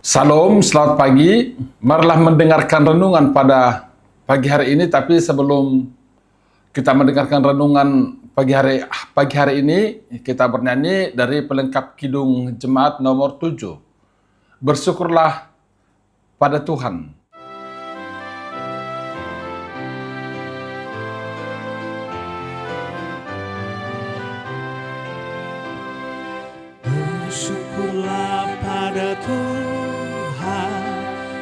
Salam, selamat pagi. Marilah mendengarkan renungan pada pagi hari ini. Tapi sebelum kita mendengarkan renungan pagi hari ini, kita bernyanyi dari pelengkap Kidung Jemaat nomor 7. Bersyukurlah pada Tuhan. Bersyukurlah pada Tuhan,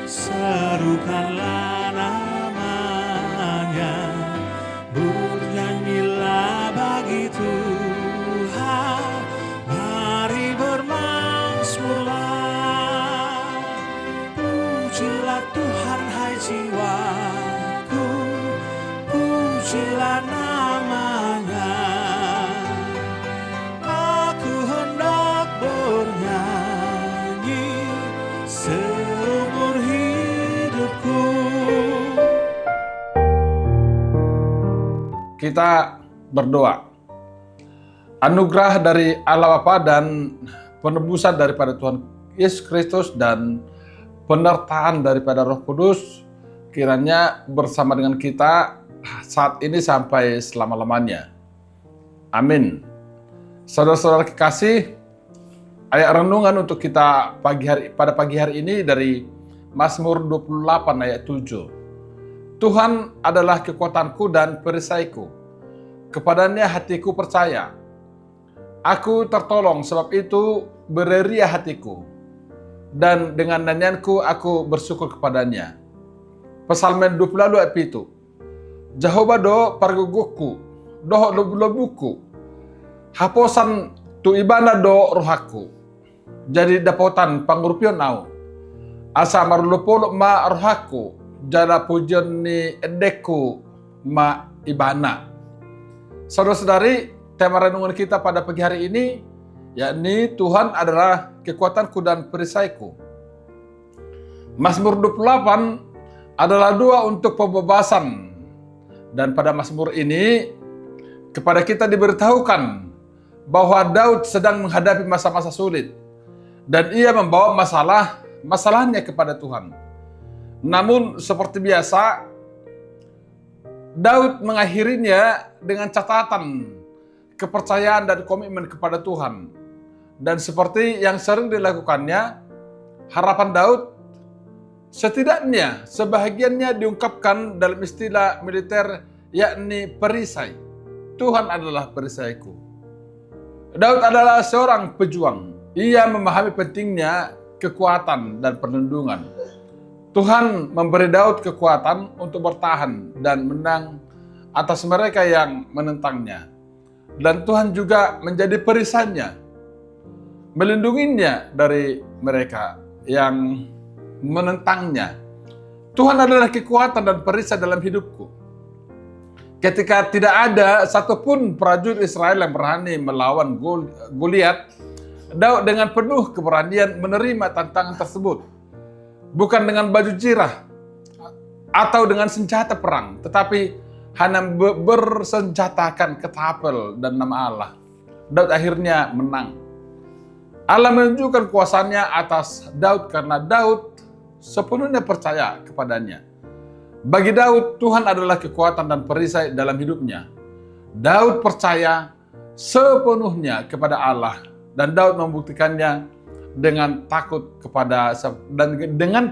serukanlah namanya, bernyanyilah bagi Tuhan, mari bermazmurlah. Pujilah Tuhan hai jiwaku, pujilah namanya. Aku hendak bernyanyi seumur hidupku. Kita berdoa. Anugerah dari Allah Bapa dan penebusan daripada Tuhan Yesus Kristus dan penyertaan daripada Roh Kudus kiranya bersama dengan kita saat ini sampai selama-lamanya. Amin. Saudara-saudara kekasih, ayat renungan untuk kita pada pagi hari ini dari Mazmur 28 ayat 7. Tuhan adalah kekuatanku dan perisaiku, kepadanya hatiku percaya. Aku tertolong, sebab itu bereria hatiku, dan dengan nyanyianku aku bersyukur kepadanya. Psalmen 20 ayat 7. Jehovah do pargugukku, doh lebuku, haposan tu ibana do rohaku, jadi dapotan pangurupion au, asa marulupolo ma rohaku, jada pujian ni edeku ma ibana. Saudara-saudari, tema renungan kita pada pagi hari ini yakni Tuhan adalah kekuatanku dan perisaiku. Mazmur 28 adalah doa untuk pembebasan, dan pada Mazmur ini kepada kita diberitahukan bahwa Daud sedang menghadapi masa-masa sulit dan ia membawa masalahnya kepada Tuhan. Namun seperti biasa, Daud mengakhirinya dengan catatan kepercayaan dan komitmen kepada Tuhan. Dan seperti yang sering dilakukannya, harapan Daud setidaknya sebahagiannya diungkapkan dalam istilah militer yakni perisai. Tuhan adalah perisaiku. Daud adalah seorang pejuang. Ia memahami pentingnya kekuatan dan perlindungan. Tuhan memberi Daud kekuatan untuk bertahan dan menang atas mereka yang menentangnya. Dan Tuhan juga menjadi perisainya, melindunginya dari mereka yang menentangnya. Tuhan adalah kekuatan dan perisai dalam hidupku. Ketika tidak ada satupun prajurit Israel yang berani melawan Goliat, Daud dengan penuh keberanian menerima tantangan tersebut. Bukan dengan baju jirah atau dengan senjata perang, tetapi hanya bersenjatakan ketapel dan nama Allah. Daud akhirnya menang. Allah menunjukkan kuasanya atas Daud karena Daud sepenuhnya percaya kepadanya. Bagi Daud, Tuhan adalah kekuatan dan perisai dalam hidupnya. Daud percaya sepenuhnya kepada Allah, dan Daud membuktikannya dengan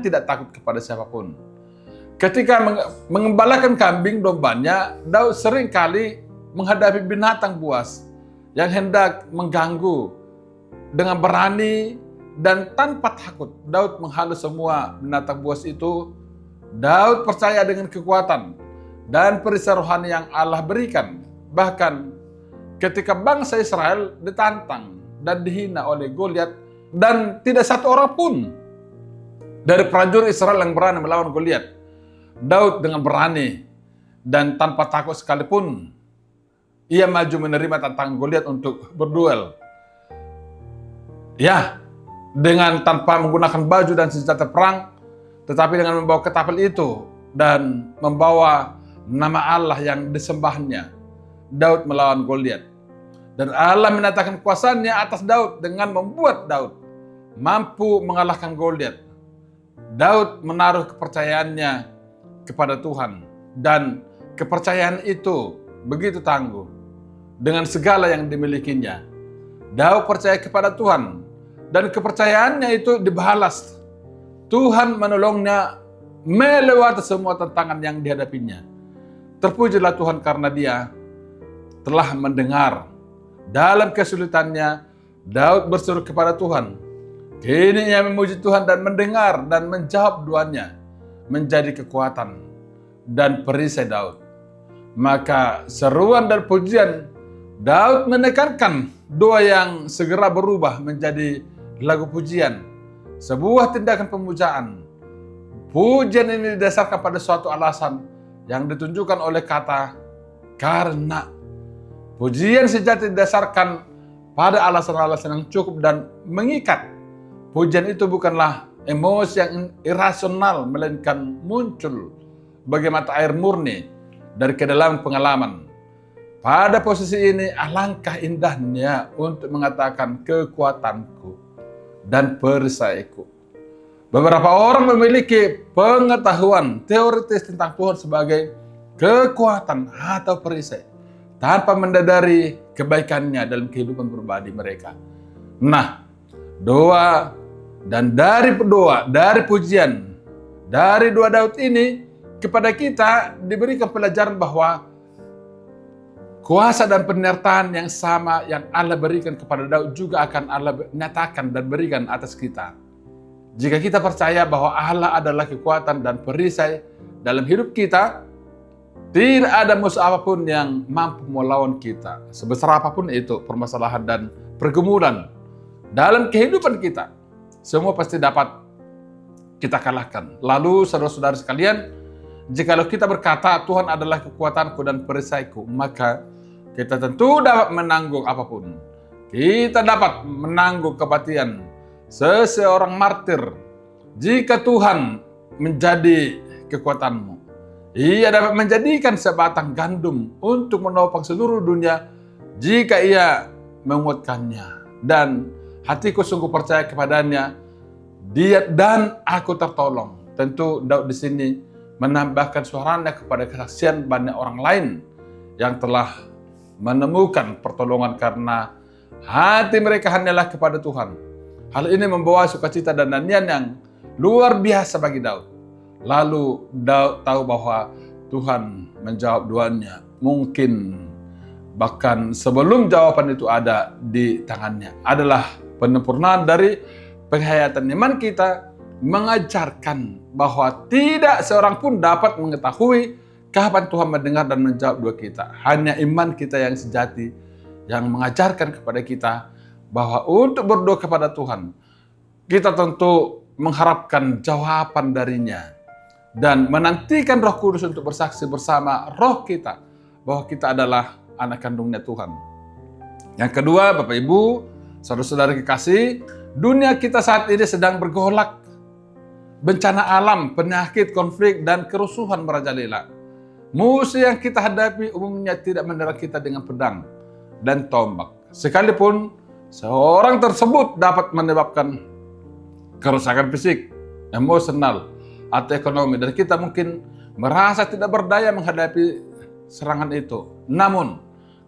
tidak takut kepada siapapun. Ketika mengembalakan kambing dombanya, Daud sering kali menghadapi binatang buas yang hendak mengganggu. Dengan berani dan tanpa takut, Daud menghalus semua binatang buas itu. Daud percaya dengan kekuatan dan perisai rohani yang Allah berikan. Bahkan ketika bangsa Israel ditantang dan dihina oleh Goliat, dan tidak satu orang pun dari prajurit Israel yang berani melawan Goliat, Daud dengan berani dan tanpa takut sekalipun, ia maju menerima tantangan Goliat untuk berduel. Ya, dengan tanpa menggunakan baju dan senjata perang, tetapi dengan membawa ketapel itu dan membawa nama Allah yang disembahnya, Daud melawan Goliat. Dan Allah menyatakan kuasanya atas Daud dengan membuat Daud mampu mengalahkan Goliat. Daud menaruh kepercayaannya kepada Tuhan, dan kepercayaan itu begitu tangguh dengan segala yang dimilikinya. Daud percaya kepada Tuhan, dan kepercayaannya itu dibalas. Tuhan menolongnya melewati semua tantangan yang dihadapinya. Terpujilah Tuhan karena Dia telah mendengar. Dalam kesulitannya, Daud berseru kepada Tuhan. Kini ia memuji Tuhan dan mendengar dan menjawab doanya, menjadi kekuatan dan perisai Daud. Maka seruan dan pujian Daud menekankan doa yang segera berubah menjadi lagu pujian, sebuah tindakan pemujaan. Pujian ini didasarkan pada suatu alasan yang ditunjukkan oleh kata karena. Pujian sejati didasarkan pada alasan-alasan yang cukup dan mengikat. Pujian itu bukanlah emosi yang irasional, melainkan muncul bagai mata air murni dari kedalaman pengalaman. Pada posisi ini, alangkah indahnya untuk mengatakan kekuatanku dan perisaiku. Beberapa orang memiliki pengetahuan teoritis tentang Tuhan sebagai kekuatan atau perisai, tanpa menyadari kebaikannya dalam kehidupan pribadi mereka. Nah, doa dan dari pujian, dari doa Daud ini kepada kita diberikan pelajaran bahwa kuasa dan penyertaan yang sama yang Allah berikan kepada Daud juga akan Allah nyatakan dan berikan atas kita. Jika kita percaya bahwa Allah adalah kekuatan dan perisai dalam hidup kita, tidak ada musuh apapun yang mampu melawan kita. Sebesar apapun itu permasalahan dan pergumulan dalam kehidupan kita, semua pasti dapat kita kalahkan. Lalu saudara-saudara sekalian, jikalau kita berkata Tuhan adalah kekuatanku dan perisaiku, maka kita tentu dapat menanggung apapun. Kita dapat menanggung kematian seseorang martir. Jika Tuhan menjadi kekuatanmu, Ia dapat menjadikan sebatang gandum untuk menopang seluruh dunia jika Ia menguatkannya. Dan hatiku sungguh percaya kepadanya, Dia dan aku tertolong. Tentu Daud di sini menambahkan suaranya kepada kesaksian banyak orang lain yang telah menemukan pertolongan karena hati mereka hanyalah kepada Tuhan. Hal ini membawa sukacita dan nyanyian yang luar biasa bagi Daud. Lalu Daud tahu bahwa Tuhan menjawab doanya. Mungkin bahkan sebelum jawaban itu ada di tangannya. Adalah penyempurnaan dari penghayatan iman kita, mengajarkan bahwa tidak seorang pun dapat mengetahui kapan Tuhan mendengar dan menjawab doa kita. Hanya iman kita yang sejati yang mengajarkan kepada kita bahwa untuk berdoa kepada Tuhan, kita tentu mengharapkan jawaban darinya dan menantikan Roh Kudus untuk bersaksi bersama roh kita bahwa kita adalah anak kandungnya Tuhan. Yang kedua, Bapak Ibu, saudara-saudara kekasih, dunia kita saat ini sedang bergolak. Bencana alam, penyakit, konflik, dan kerusuhan merajalela. Musuh yang kita hadapi umumnya tidak menyerang kita dengan pedang dan tombak. Sekalipun seorang tersebut dapat menyebabkan kerusakan fisik, emosional, atau ekonomi, dan kita mungkin merasa tidak berdaya menghadapi serangan itu. Namun,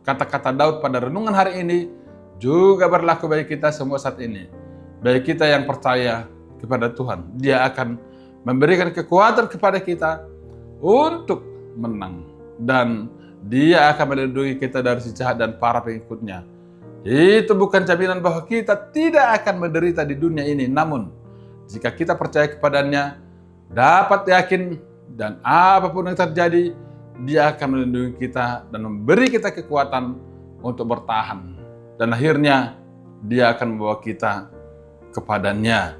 kata-kata Daud pada renungan hari ini juga berlaku bagi kita semua saat ini. Bagi kita yang percaya kepada Tuhan, Dia akan memberikan kekuatan kepada kita untuk menang. Dan Dia akan melindungi kita dari si jahat dan para pengikutnya. Itu bukan jaminan bahwa kita tidak akan menderita di dunia ini. Namun, jika kita percaya kepadanya, dapat yakin dan apapun yang terjadi, Dia akan melindungi kita dan memberi kita kekuatan untuk bertahan. Dan akhirnya, Dia akan membawa kita kepadanya.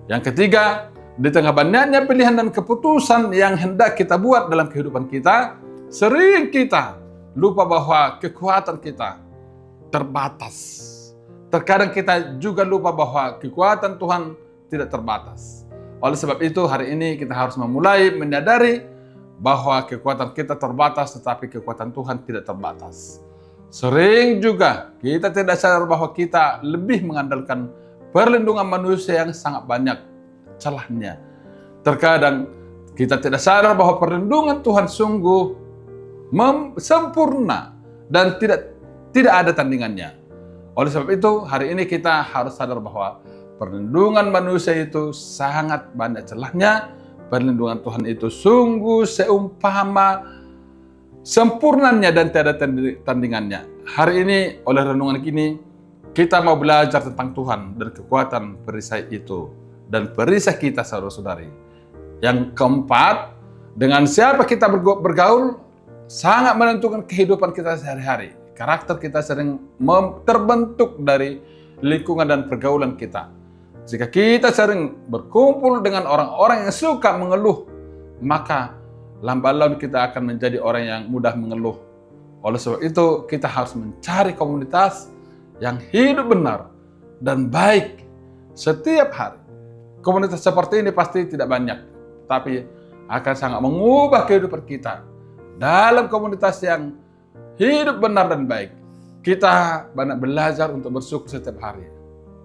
Yang ketiga, di tengah banyaknya pilihan dan keputusan yang hendak kita buat dalam kehidupan kita, sering kita lupa bahwa kekuatan kita terbatas. Terkadang kita juga lupa bahwa kekuatan Tuhan tidak terbatas. Oleh sebab itu, hari ini kita harus memulai menyadari bahwa kekuatan kita terbatas, tetapi kekuatan Tuhan tidak terbatas. Sering juga kita tidak sadar bahwa kita lebih mengandalkan perlindungan manusia yang sangat banyak celahnya. Terkadang kita tidak sadar bahwa perlindungan Tuhan sungguh sempurna dan tidak ada tandingannya. Oleh sebab itu, hari ini kita harus sadar bahwa perlindungan manusia itu sangat banyak celahnya. Perlindungan Tuhan itu sungguh seumpama sempurnanya dan tiada tandingannya. Hari ini oleh renungan ini kita mau belajar tentang Tuhan dan kekuatan perisai itu dan perisai kita saudara-saudari. Yang keempat, dengan siapa kita bergaul sangat menentukan kehidupan kita sehari-hari. Karakter kita sering terbentuk dari lingkungan dan pergaulan kita. Jika kita sering berkumpul dengan orang-orang yang suka mengeluh, maka lambat laun kita akan menjadi orang yang mudah mengeluh. Oleh sebab itu, kita harus mencari komunitas yang hidup benar dan baik setiap hari. Komunitas seperti ini pasti tidak banyak, tapi akan sangat mengubah kehidupan kita. Dalam komunitas yang hidup benar dan baik, kita banyak belajar untuk bersyukur setiap hari.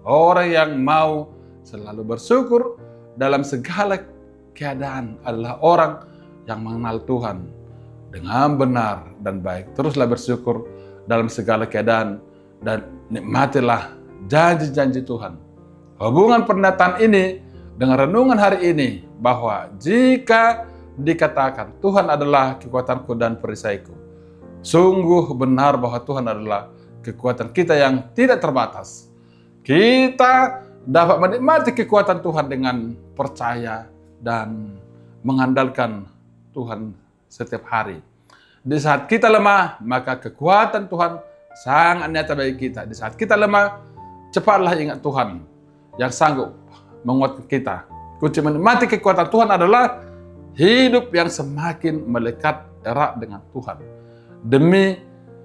Orang yang mau selalu bersyukur dalam segala keadaan adalah orang yang mengenal Tuhan dengan benar dan baik. Teruslah bersyukur dalam segala keadaan dan nikmatilah janji-janji Tuhan. Hubungan pernyataan ini dengan renungan hari ini bahwa jika dikatakan Tuhan adalah kekuatanku dan perisaiku, sungguh benar bahwa Tuhan adalah kekuatan kita yang tidak terbatas. Kita dapat menikmati kekuatan Tuhan dengan percaya dan mengandalkan Tuhan setiap hari. Di saat kita lemah, maka kekuatan Tuhan sangat nyata bagi kita. Di saat kita lemah, cepatlah ingat Tuhan yang sanggup menguatkan kita. Kunci menikmati kekuatan Tuhan adalah hidup yang semakin melekat erat dengan Tuhan.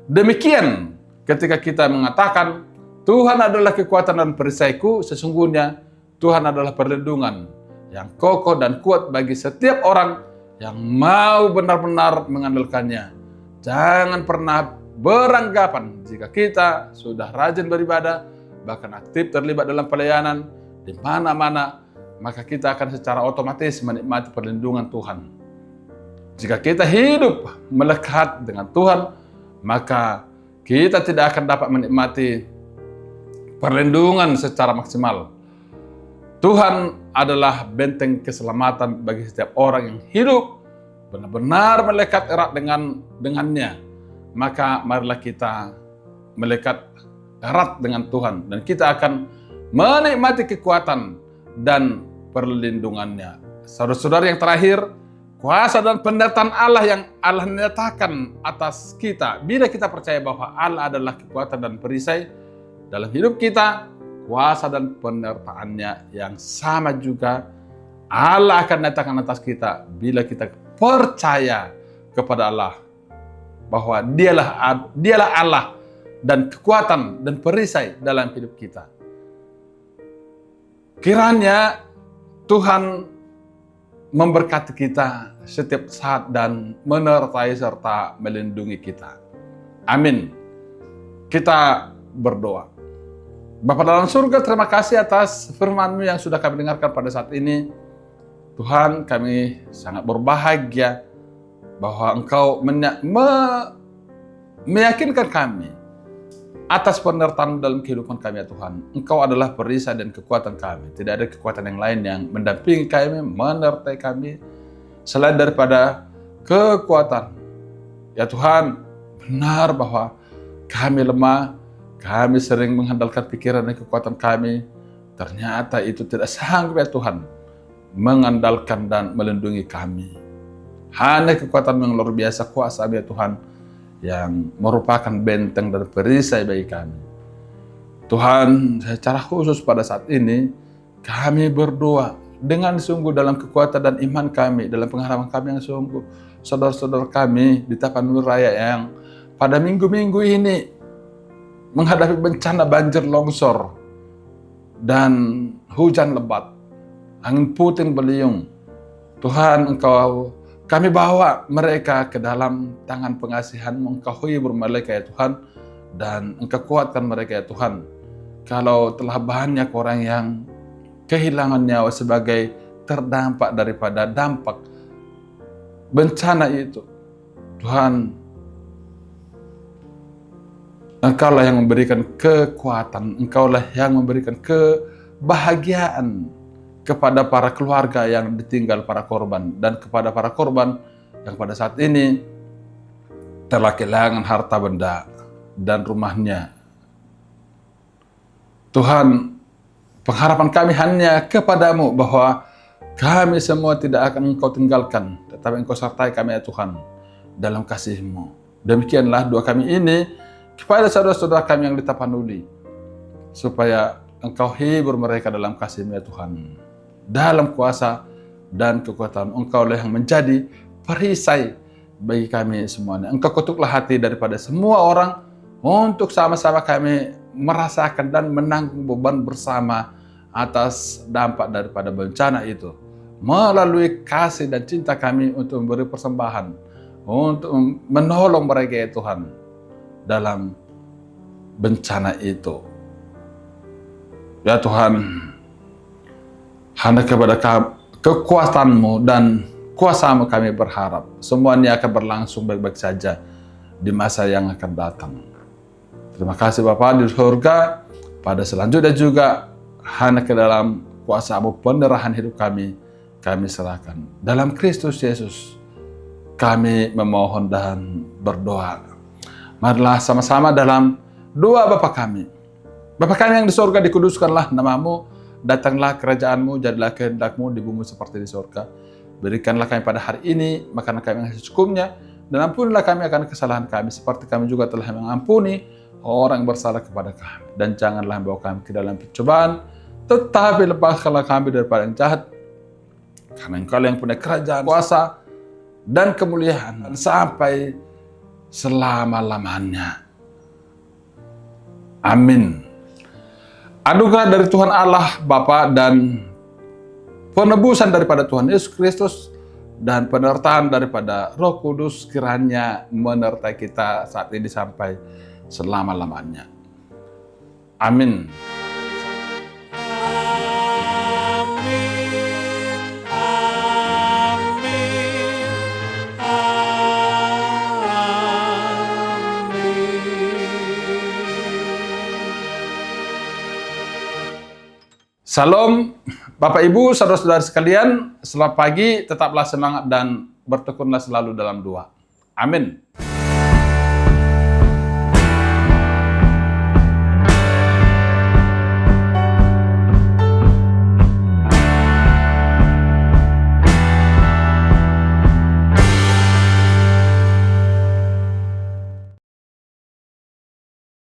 Demikian ketika kita mengatakan Tuhan adalah kekuatan dan perisaiku, sesungguhnya Tuhan adalah perlindungan yang kokoh dan kuat bagi setiap orang yang mau benar-benar mengandalkannya. Jangan pernah beranggapan jika kita sudah rajin beribadah, bahkan aktif terlibat dalam pelayanan di mana-mana, maka kita akan secara otomatis menikmati perlindungan Tuhan. Jika kita hidup melekat dengan Tuhan, maka kita tidak akan dapat menikmati perlindungan secara maksimal. Tuhan adalah benteng keselamatan bagi setiap orang yang hidup benar-benar melekat erat dengannya. Maka marilah kita melekat erat dengan Tuhan dan kita akan menikmati kekuatan dan perlindungannya. Saudara-saudara yang terakhir, kuasa dan penyertaan Allah yang Allah nyatakan atas kita. Bila kita percaya bahwa Allah adalah kekuatan dan perisai dalam hidup kita, kuasa dan penyertaannya yang sama juga Allah akan nyatakan atas kita bila kita percaya kepada Allah bahwa dialah Allah dan kekuatan dan perisai dalam hidup kita. Kiranya Tuhan memberkati kita setiap saat dan menyertai serta melindungi kita. Amin. Kita berdoa. Bapa dalam surga, terima kasih atas firman-Mu yang sudah kami dengarkan pada saat ini. Tuhan, kami sangat berbahagia bahwa Engkau meyakinkan kami atas penyertaan dalam kehidupan kami, ya Tuhan. Engkau adalah perisai dan kekuatan kami. Tidak ada kekuatan yang lain yang mendampingi kami, menyertai kami selain daripada kekuatan. Ya Tuhan, benar bahwa kami lemah, kami sering mengandalkan pikiran dan kekuatan kami. Ternyata itu tidak sanggup, ya Tuhan, mengandalkan dan melindungi kami. Hanya kekuatan yang luar biasa, kuasa, ya Tuhan, yang merupakan benteng dan perisai bagi kami. Tuhan, secara khusus pada saat ini, kami berdoa dengan sungguh dalam kekuatan dan iman kami, dalam pengalaman kami yang sungguh, saudara-saudara kami di Tapanuli Raya yang pada minggu-minggu ini menghadapi bencana banjir longsor dan hujan lebat, angin puting beliung. Tuhan, kami bawa mereka ke dalam tangan pengasihan-Mu. Engkau hibur mereka, ya Tuhan, dan Engkau kuatkan mereka, ya Tuhan. Kalau telah banyak orang yang kehilangan nyawa sebagai terdampak daripada dampak bencana itu. Tuhan, Engkaulah yang memberikan kekuatan, Engkaulah yang memberikan kebahagiaan kepada para keluarga yang ditinggal para korban, dan kepada para korban yang pada saat ini telah kehilangan harta benda dan rumahnya. Tuhan, pengharapan kami hanya kepadamu bahwa kami semua tidak akan Engkau tinggalkan, tetapi Engkau sertai kami ya Tuhan dalam kasih-Mu. Demikianlah doa kami ini kepada saudara-saudara kami yang di Tapanuli, supaya Engkau hibur mereka dalam kasih-Mu ya Tuhan. Dalam kuasa dan kekuatan Engkaulah yang menjadi perisai bagi kami semuanya. Engkau ketuklah hati daripada semua orang untuk sama-sama kami merasakan dan menanggung beban bersama atas dampak daripada bencana itu, melalui kasih dan cinta kami untuk memberi persembahan, untuk menolong mereka ya Tuhan dalam bencana itu. Ya Tuhan, hanya kepada kekuatan-Mu dan kuasa-Mu kami berharap semuanya akan berlangsung baik-baik saja di masa yang akan datang. Terima kasih Bapa di surga. Pada selanjutnya juga hanya ke dalam kuasa-Mu penderahan hidup kami serahkan. Dalam Kristus Yesus kami memohon dan berdoa. Marilah sama-sama dalam doa Bapa kami. Bapa kami yang di surga, dikuduskanlah nama-Mu, datanglah kerajaan-Mu, jadilah kehendak-Mu di bumi seperti di surga. Berikanlah kami pada hari ini makanan kami yang secukupnya, dan ampunilah kami akan kesalahan kami, seperti kami juga telah mengampuni orang yang bersalah kepada kami. Dan janganlah membawa kami ke dalam pencobaan, tetapi lepaskanlah kami daripada yang jahat, karena Engkau yang punya kerajaan, kuasa, dan kemuliaan sampai selama-lamanya. Amin. Anugerah dari Tuhan Allah Bapa dan penebusan daripada Tuhan Yesus Kristus dan penyertaan daripada Roh Kudus kiranya menyertai kita saat ini sampai selama-lamanya. Amin. Salam Bapak Ibu, saudara-saudara sekalian, selamat pagi, tetaplah semangat dan bertekunlah selalu dalam doa. Amin.